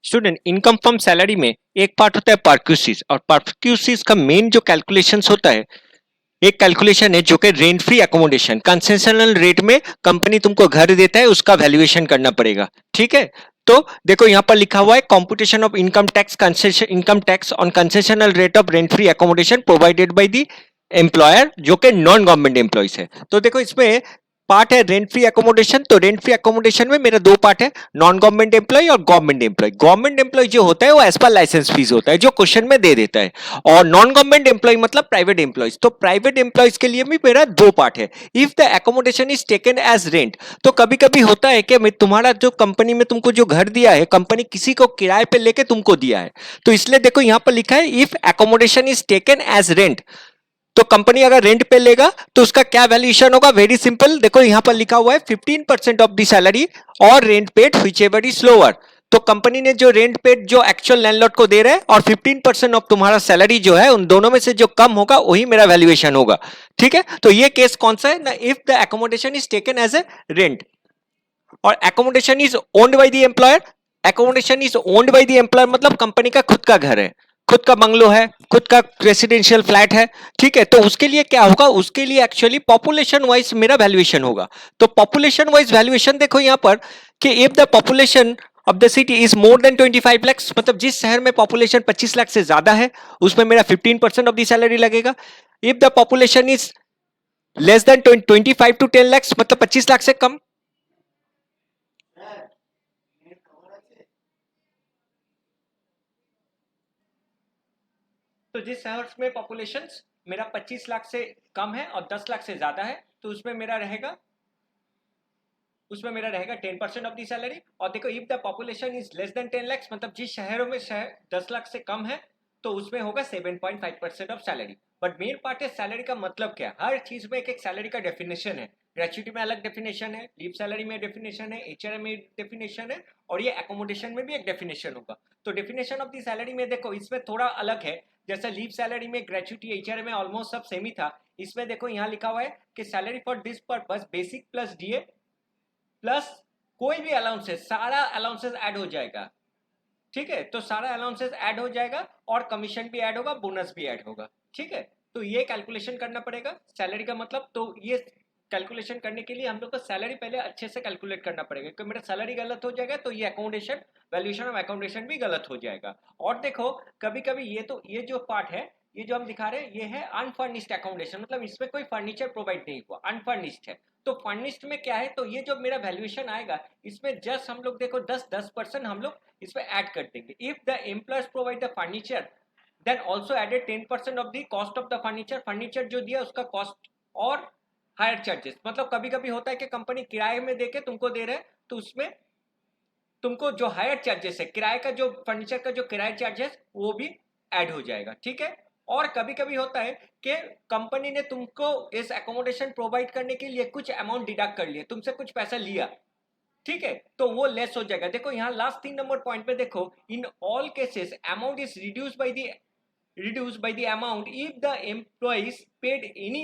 Student income from salary में एक part होता है परक्यूसीज, और परक्यूसीज का मेन जो कैलकुलेशंस होता है, एक कैलकुलेशन है जो कि rent free accommodation, concessional rate में कंपनी तुमको घर देता है, उसका वैल्यूएशन करना पड़ेगा। ठीक है, तो देखो यहां पर लिखा हुआ है computation of income tax concession, income tax on concessional rate of rent free accommodation provided by the employer, जो कि नॉन गवर्नमेंट एम्प्लॉइज है। तो देखो इसमें पार्ट है रेंट फ्री एकोमोडेशन, तो रेंट फ्री एकोमोडेशन में मेरा दो पार्ट है, नॉन गवर्नमेंट एम्प्लॉय और गवर्नमेंट एम्प्लॉय। गवर्नमेंट एम्प्लॉय जो होता है वो एज पर लाइसेंस फीस होता है, जो क्वेश्चन में दे देता है, और नॉन गवर्नमेंट एम्प्लॉय मतलब प्राइवेट एम्प्लॉयज। तो प्राइवेट एम्प्लॉयज के लिए भी मेरा दो पार्ट है। If the accommodation is taken as rent, तो कभी कभी होता है कि तुम्हारा जो कंपनी में तुमको जो घर दिया है, कंपनी किसी को किराए पे लेके तुमको दिया है, तो इसलिए देखो यहां पर लिखा है if accommodation is taken as rent. तो कंपनी अगर रेंट पे लेगा तो उसका क्या वैल्यूएशन होगा? वेरी सिंपल, देखो यहां पर लिखा हुआ है 15% ऑफ द सैलरी और rent paid which ever is lower. तो कंपनी ने जो रेंट पेड जो एक्चुअल लैंडलॉर्ड को दे रहा है, और 15% ऑफ तुम्हारा सैलरी जो है, उन दोनों में से जो कम होगा वही मेरा वैल्यूएशन होगा। ठीक है, तो ये केस कौन सा है ना, if the accommodation is taken as a rent और accommodation is owned by the employer. Accommodation is owned by the employer मतलब कंपनी का खुद का घर है, खुद का बंगलो है, खुद का रेसिडेंशियल फ्लैट है। ठीक है, तो उसके लिए क्या होगा, उसके लिए एक्चुअली पॉपुलेशन वाइज मेरा वैल्यूएशन होगा। तो पॉपुलेशन वाइज वैल्यूएशन देखो यहां पर कि if the population of the city is more than 25 lakh, मतलब जिस शहर में पॉपुलेशन 25 लाख से ज्यादा है उसमें मेरा 15% ऑफ द सैलरी लगेगा। If the population is less than 25 to 10 lakh मतलब 25 लाख से कम, तो जिस शहर में पॉपुलेशन मेरा 25 लाख से कम है और 10 लाख से ज्यादा है, तो उसमें मेरा रहेगा 10% ऑफ दी सैलरी। और देखो if the population is less then 10 lakh मतलब जिस शहरों में शहर 10 लाख से कम है, तो उसमें होगा 7.5% of salary. But main part है सैलरी का मतलब क्या, हर चीज में एक एक सैलरी का डेफिनेशन है। ग्रेचुटी में अलग डेफिनेशन है, लीव सैलरी में डेफिनेशन है, एचआरए में डेफिनेशन है, और ये एकोमोडेशन में भी एक डेफिनेशन होगा। तो डेफिनेशन ऑफ दी सैलरी में देखो इसमें थोड़ा अलग है, जैसा लीव सैलरी में ग्रेचुटी एचआरए में ऑलमोस्ट सब सेम ही था। इसमें देखो यहाँ लिखा हुआ है कि salary for this purpose basic plus DA plus कोई भी अलाउंसेस, सारा अलाउंसेस ऐड हो जाएगा। ठीक है, तो सारा अलाउंसेस ऐड हो जाएगा और कमीशन भी ऐड होगा, बोनस भी ऐड होगा। ठीक है, तो ये कैलकुलेशन करना पड़ेगा सैलरी का मतलब। तो ये कैलकुलेशन करने के लिए हम लोग को सैलरी पहले अच्छे से कैलकुलेट करना पड़ेगा, क्योंकि मेरा सैलरी गलत हो जाएगा तो ये अकोमोडेशन, वैल्यूएशन ऑफ अकोमोडेशन भी गलत हो जाएगा। और देखो कभी कभी ये जो पार्ट है, ये जो हम दिखा रहे हैं, ये है अनफर्निश्ड अकोमोडेशन, मतलब इसमें कोई फर्नीचर प्रोवाइड नहीं हुआ, अनफर्निश्ड है। तो फर्निश्ड में क्या है, तो ये जो मेरा वैल्यूएशन आएगा इसमें जस्ट हम लोग देखो 10% हम लोग इसमें ऐड कर देंगे। If the employers provide the furniture then also added 10% of the cost of the furniture, furniture जो दिया उसका कॉस्ट और हायर चार्जेस। मतलब कभी कभी होता है कि कंपनी किराए में देके तुमको दे रहे हैं, तो उसमें तुमको जो हायर चार्जेस है, किराए का जो फर्नीचर का जो किराया चार्जेस वो भी ऐड हो जाएगा। ठीक है, और कभी कभी होता है कि कंपनी ने तुमको इस एकोमोडेशन प्रोवाइड करने के लिए कुछ अमाउंट डिडक्ट कर लिया, तुमसे कुछ पैसा लिया। ठीक है, तो वो लेस हो जाएगा। देखो यहाँ लास्ट 3 नंबर पॉइंट पे देखो, in all cases amount is reduced by the amount if the employees paid any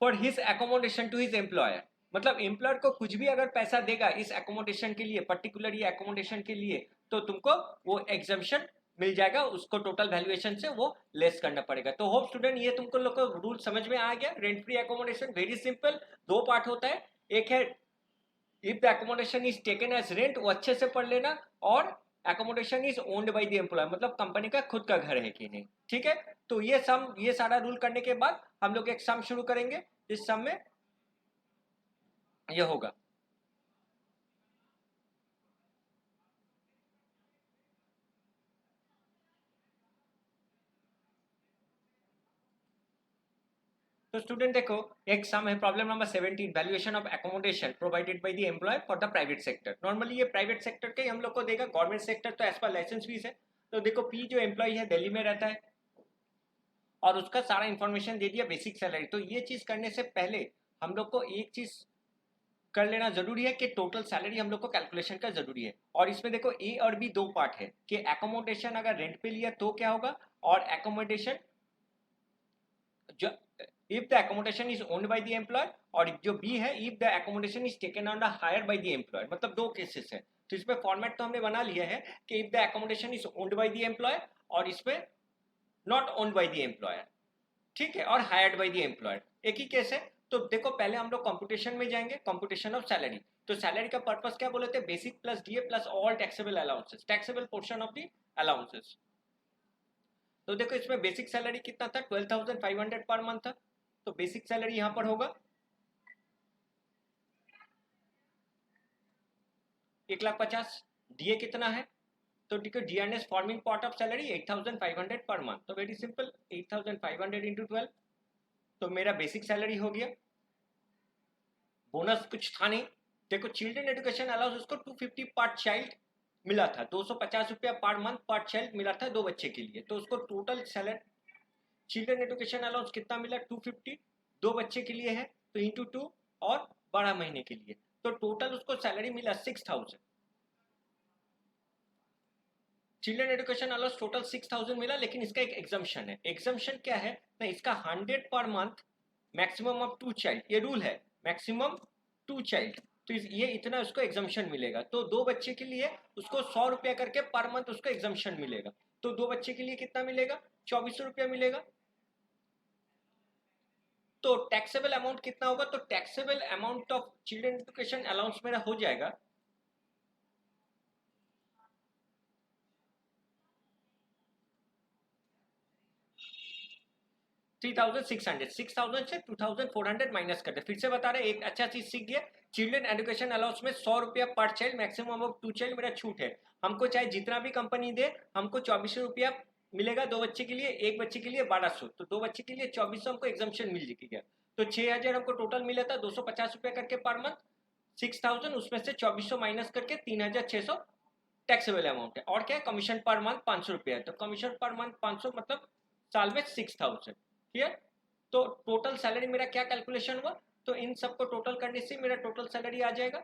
for his accommodation to his employer। मतलब एम्प्लॉयर को कुछ भी अगर पैसा देगा इस एकोमोडेशन के लिए, पर्टिकुलर ये एकोमोडेशन के लिए, तो तुमको वो एग्जम्पशन मिल जाएगा, उसको टोटल वैल्यूएशन से वो लेस करना पड़ेगा। तो होप स्टूडेंट ये तुमको लोग को रूल समझ में आ गया। Rent free accommodation very simple, दो पार्ट होता है, एक है if the accommodation is taken as rent, वो अच्छे से पढ़ लेना, और accommodation is owned by the employ मतलब कंपनी का खुद का घर है कि नहीं। ठीक है, तो ये सारा रूल करने के बाद हम लोग एक सम शुरू करेंगे, इस सम में ये होगा। तो स्टूडेंट देखो एक सम है, problem number 17, valuation of accommodation provided by the employ for the private sector. Normally ये प्राइवेट सेक्टर के हम लोग को देगा, गवर्नमेंट सेक्टर तो एज पर लाइसेंस फीस है। तो देखो पी जो एम्प्लॉय है दिल्ली में रहता है और उसका सारा इंफॉर्मेशन दे दिया, बेसिक सैलरी। तो ये चीज करने से पहले हम लोग को एक चीज कर लेना जरूरी है कि टोटल सैलरी हम लोग को कैलकुलेशन का जरूरी है। और इसमें देखो ए और बी दो पार्ट है कि एकोमोडेशन अगर रेंट पे लिया तो क्या होगा, और एकोमोडेशन जो if the accommodation is owned by the employ, और जो बी है if the accommodation is taken on the hire by the employ, मतलब दो केसेस है। तो इसमें फॉर्मेट तो हमने बना लिया है कि if the accommodation is owned by the employer, और इसमें not owned by the employer, ठीक है, और हायर्ड बाय द एम्प्लॉयर, एक ही केस है। तो देखो पहले हम लोग कंप्यूटेशन में जाएंगे, कंप्यूटेशन ऑफ सैलरी। तो सैलरी का पर्पस क्या बोले थे, basic plus DA plus all taxable allowances, taxable portion of the allowances. तो देखो इसमें बेसिक सैलरी कितना था, 12,500 पर मंथ था। तो बेसिक सैलरी यहां पर होगा 1,50,000। डीए कितना है, तो ठीक है, DNS forming part of salary 8,500 per month. तो वेरी सिंपल, 8,500 इंटू 12, तो मेरा बेसिक सैलरी हो गया। बोनस कुछ था नहीं। देखो चिल्ड्रन एजुकेशन अलाउंस उसको 250 पर चाइल्ड मिला था, 250 रुपया पर मंथ पर चाइल्ड मिला था 2 बच्चे के लिए। तो उसको total salary children education allowance कितना मिला, 250, 2 बच्चे के लिए है तो इंटू 2, और 12 महीने के लिए, तो टोटल उसको सैलरी मिला 6,000। चिल्ड्रन एजुकेशन अलाउंस टोटल 6,000 मिला, लेकिन इसका एक एग्जम्पशन है। एग्जम्पशन क्या है ना, इसका 100 per month, maximum of 2 child, ये रूल है, मैक्सिमम 2 चाइल्ड, तो ये इतना उसको एग्जम्पशन मिलेगा। तो 2 बच्चे के लिए उसको 100 रुपया करके पर मंथ उसको एग्जम्पशन मिलेगा। तो 2 बच्चे के लिए कितना मिलेगा, 2400 रुपया मिलेगा। तो टैक्सेबल अमाउंट कितना होगा, तो taxable amount of children education allowance मेरा हो जाएगा 3,600, 6,000 से 2,400 माइनस कर दे। फिर से बता रहे, एक अच्छा चीज सीख गया, चिल्ड्रन एजुकेशन अलाउंस में 100 रुपया पर चाइल्ड, मैक्सिमम ऑफ 2 चाइल्ड मेरा छूट है। हमको चाहे जितना भी कंपनी दे, हमको 2400 रुपया मिलेगा 2 बच्चे के लिए, एक बच्चे के लिए 1200, तो 2 बच्चे के लिए 2400 हमको एग्जम्पशन मिल गया। तो 6,000 हमको टोटल मिला था, 250 रुपया करके पर मंथ, 6,000 उसमें से 2400 माइनस करके 3,600 टैक्सेबल अमाउंट है। और क्या है, कमीशन पर मंथ 500 रुपया है, तो कमीशन पर मंथ 500 मतलब साल में 6,000। क्लियर। तो टोटल सैलरी मेरा क्या कैलकुलेशन हुआ, तो इन सबको टोटल करने से मेरा टोटल सैलरी आ जाएगा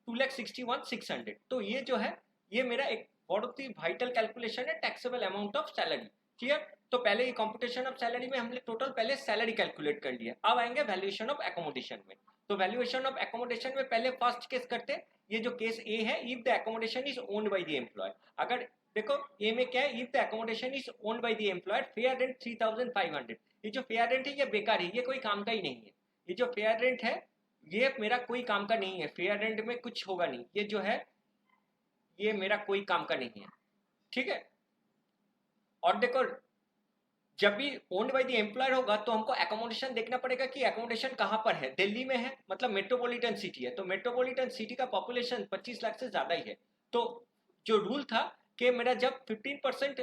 2,61,600। तो ये जो है, ये मेरा एक बहुत ही वाइटल कैलकुलेशन है, taxable amount of salary. Clear. तो पहले ये कंप्यूटेशन ऑफ सैलरी में हमने टोटल पहले सैलरी कैलकुलेट कर लिया, अब आएंगे वैल्यूएशन ऑफ एकोमोडेशन में। तो वैल्यूएशन ऑफ एकोमोडेशन में पहले फर्स्ट केस करते हैं, ये जो केस ए है, if the accommodation is owned by the employ. अगर देखो ए में क्या है, if the accommodation is owned by the employer, fair rent 3,500। ये जो फेयर रेंट है ये बेकार है, ये कोई काम का ही नहीं है। ये जो फेयर रेंट है ये मेरा कोई काम का नहीं है, फेयर रेंट में कुछ होगा नहीं, ये जो है ये मेरा कोई काम का नहीं है। ठीक है। और देखो जब भी ओन्ड बाय द एम्प्लॉयर होगा तो हमको एकोमोडेशन देखना पड़ेगा कि एकोमोडेशन कहां पर है। दिल्ली में है, मतलब मेट्रोपॉलिटन सिटी है, तो मेट्रोपॉलिटन सिटी का पॉपुलेशन 25 लाख से ज्यादा ही है। तो जो रूल था कि मेरा जब 15%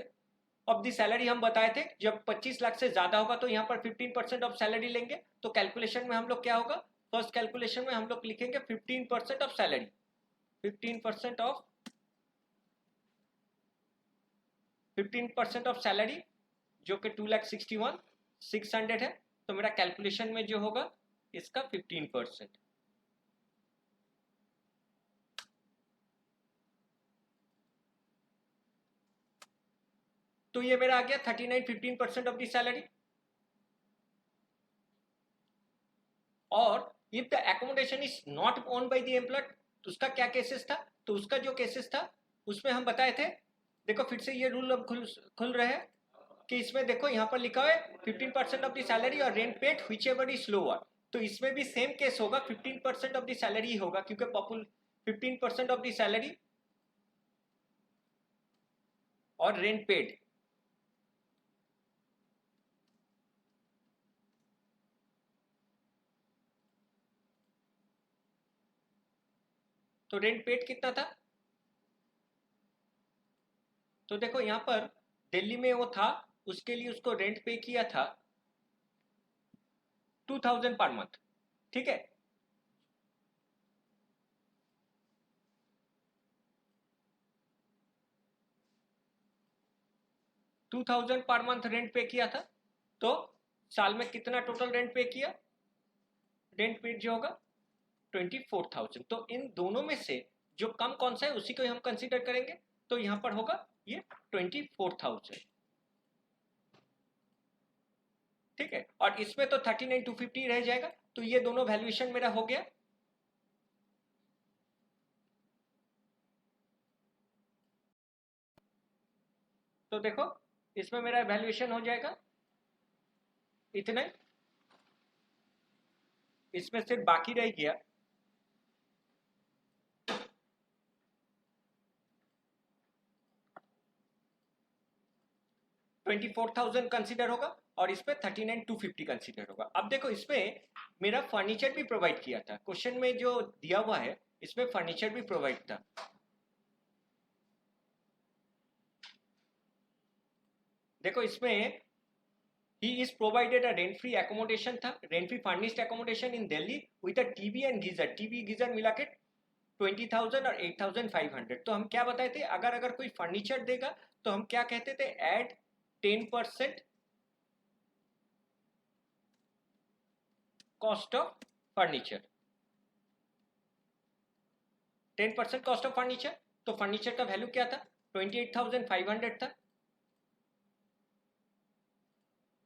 ऑफ दी सैलरी हम बताए थे, जब 25 लाख से ज्यादा होगा तो यहाँ पर 15% ऑफ सैलरी लेंगे। तो कैलकुलेशन में हम लोग क्या होगा, फर्स्ट कैलकुलेशन में हम लोग लिखेंगे 15% of salary, 15% of 15% of salary, जो कि 2,61,600 है। तो मेरा कैलकुलेशन में जो होगा इसका 15%, तो ये मेरा आ गया 39, 15% ऑफ द सैलरी। और if the accommodation is not own by the employer, तो उसका क्या केसेस था, तो उसका जो केसेस था उसमें हम बताए थे, देखो फिर से ये रूल अब खुल रहे हैं कि इसमें देखो यहाँ पर लिखा है 15% ऑफ द सैलरी और rent paid which ever is lower. तो इसमें भी सेम केस होगा, 15% ऑफ द सैलरी होगा, क्योंकि 15% ऑफ द सैलरी और रेंट पेड। तो रेंट पेड कितना था, तो देखो यहाँ पर दिल्ली में वो था, उसके लिए उसको रेंट पे किया था 2,000 पर मंथ। ठीक है। 2,000 पर मंथ रेंट पे किया था, तो साल में कितना टोटल रेंट पे किया, रेंट पेड जो होगा 24,000। तो इन दोनों में से जो कम कौन सा है उसी को हम कंसीडर करेंगे। तो यहां पर होगा ये 24,000। ठीक है। और इसमें तो 39,250 रह जाएगा। तो ये दोनों वैल्यूएशन मेरा हो गया। तो देखो इसमें मेरा वैल्यूएशन हो जाएगा इतने, इसमें सिर्फ बाकी रह गया 24,000 कंसीडर होगा और इसमें 39,250 कंसीडर होगा। अब देखो इसमें मेरा फर्नीचर भी प्रोवाइड किया था, क्वेश्चन में जो दिया हुआ है इसमें फर्नीचर भी प्रोवाइड था। देखो इसमें he is provided a rent free accommodation था, rent free furnished accommodation in Delhi with a TV and geyser, TV geyser मिला के 20,000 और 8,500। तो हम क्या बताए थे, अगर कोई फर्नीचर देगा तो हम क्या कहते थे, add 10% cost of furniture, 10% cost of furniture. तो फर्नीचर का वैल्यू क्या था, 28,500 था,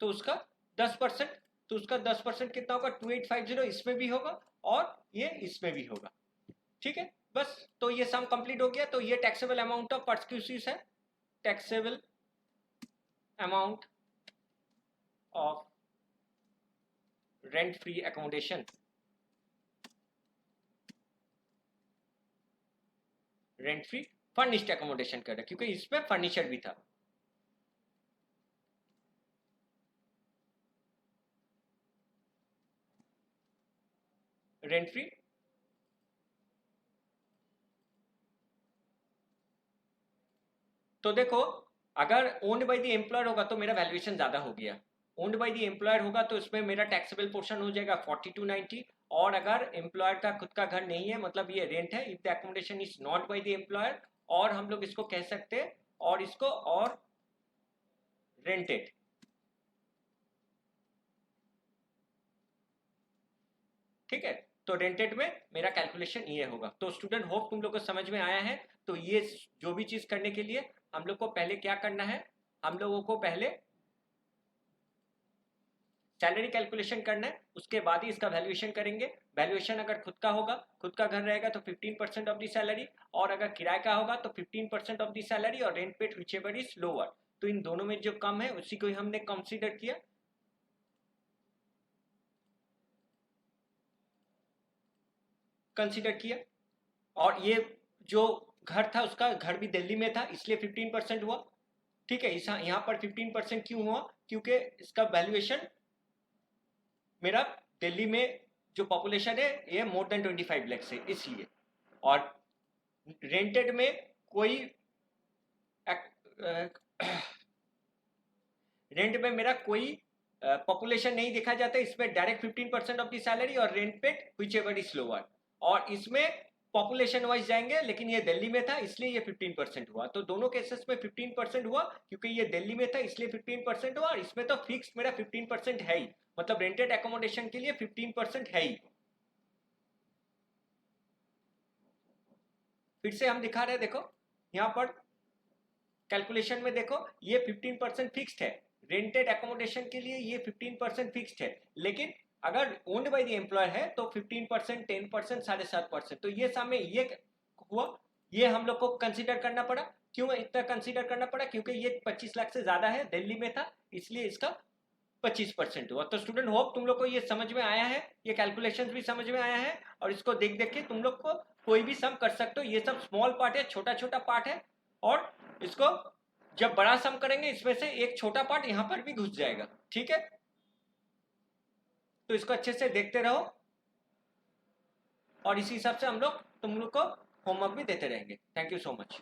तो उसका 10%, तो उसका 10% कितना होगा, 2850 इसमें भी होगा और ये इसमें भी होगा। ठीक है, बस तो ये सम कंप्लीट हो गया। तो ये टैक्सेबल अमाउंट ऑफ परक्यूसीज है, taxable amount of rent free accommodation, rent free furnished accommodation कर रहा है क्योंकि इसमें फर्नीचर भी था। रेंट फ्री तो देखो अगर ओन्ड बाय द एम्प्लॉयर होगा तो मेरा वैल्यूएशन ज्यादा हो गया, ओन्ड बाय द एम्प्लॉयर होगा तो इसमें मेरा टैक्सेबल पोर्शन हो जाएगा 4290। और अगर एम्प्लॉयर का खुद का घर नहीं है, मतलब ये रेंट है, if the accommodation is not bye the employer, और हम लोग इसको कह सकते हैं और इसको और रेंटेड। ठीक है, तो रेंटेड में मेरा कैलकुलेशन ये होगा। तो स्टूडेंट होप तुम लोग को समझ में आया है। तो ये जो भी चीज करने के लिए हम लोग को पहले क्या करना है, हम लोगों को पहले सैलरी कैलकुलेशन करना है, उसके बाद ही इसका वैल्यूएशन करेंगे। वैल्यूएशन अगर खुद का होगा, खुद का घर रहेगा तो 15% ऑफ द सैलरी, और अगर किराए का होगा तो 15% ऑफ द सैलरी, और rent paid whichever is lower. तो इन दोनों में जो कम है उसी को ही हमने कंसीडर किया। कंसीडर किया और ये जो घर था उसका घर भी दिल्ली में था इसलिए 15% हुआ। ठीक है, यहाँ पर 15% क्यों हुआ, क्योंकि इसका वैल्यूएशन मेरा दिल्ली में जो पॉपुलेशन है ये मोर देन 25 लाख है इसलिए। और रेंटेड में कोई रेंट में मेरा कोई पॉपुलेशन नहीं देखा जाता, इसमें डायरेक्ट 15% ऑफ द सैलरी और rent paid whichever is lower, और इसमें पॉपुलेशन वाइज जाएंगे, लेकिन ये दिल्ली में था इसलिए ये 15% हुआ। तो दोनों केसेस में 15% हुआ, क्योंकि ये दिल्ली में था इसलिए 15% हुआ, और इसमें तो फिक्स मेरा 15% है ही, मतलब रेंटेड एकोमोडेशन के लिए 15% है ही। फिर से हम दिखा रहे हैं, देखो यहाँ पर कैलकुलेशन में देखो ये 15% फिक्स्ड है, रेंटेड एकोमोडेशन के लिए ये 15% फिक्स्ड है, लेकिन अगर ओन्ड बाय द एम्प्लॉयर है तो 15%, 10%, 7.5%। तो ये सामने ये हुआ, ये हम लोग को कंसीडर करना पड़ा। क्यों इतना कंसीडर करना पड़ा, क्योंकि ये 25 लाख से ज्यादा है, दिल्ली में था इसलिए इसका 25% हुआ। तो स्टूडेंट होप तुम लोग को ये समझ में आया है, ये कैलकुलेशन भी समझ में आया है, और इसको देख देख के तुम लोग को कोई भी सम कर सकते हो। ये सब स्मॉल पार्ट है, छोटा छोटा पार्ट है, और इसको जब बड़ा सम करेंगे इसमें से एक छोटा पार्ट यहां पर भी घुस जाएगा। ठीक है, तो इसको अच्छे से देखते रहो, और इसी हिसाब से हम लोग तुम लोग को होमवर्क भी देते रहेंगे। Thank you so much.